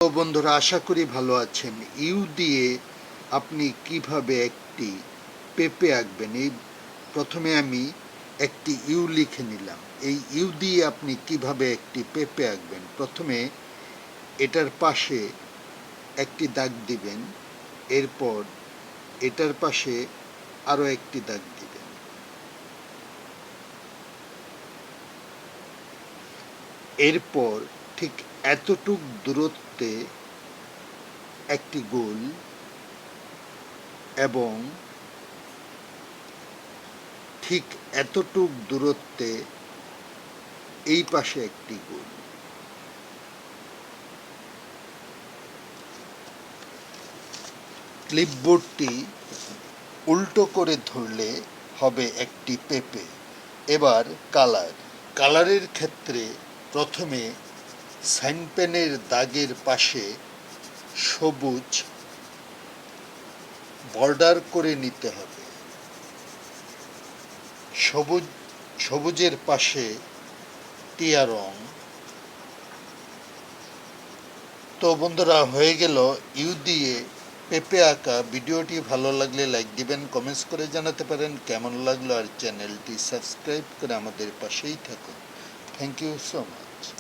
তো বন্ধুরা, আশা করি ভালো আছেন। ইউ দিয়ে আপনি কিভাবে একটি পেঁপে আঁকবেন, এই প্রথমে আমি একটি ইউ লিখে নিলাম। এই ইউ দিয়ে আপনি কিভাবে একটি পেঁপে আঁকবেন, প্রথমে এটার পাশে একটি দাগ দিবেন, এরপর এটার পাশে আরও একটি দাগ দিবেন, এরপর ঠিক এতটুক দূরত্বে একটি গোল এবং ঠিক এতটুক দূরত্বে এই পাশে একটি গোল। ক্লিপবোর্ডটি উল্টো করে ধরলে হবে একটি পেঁপে। এবার কালারের ক্ষেত্রে প্রথমে সাইনপেনের দাগের পাশে সবুজ বর্ডার করে নিতে হবে, সবুজের পাশে টিয়া রং। তো বন্ধুরা, হয়ে গেল ইউ দিয়ে পেঁপে আঁকা। ভিডিওটি ভালো লাগলে লাইক দিবেন, কমেন্টস করে জানাতে পারেন কেমন লাগলো, আর চ্যানেলটি সাবস্ক্রাইব করে আমাদের পাশেই থাকুন। Thank you so much.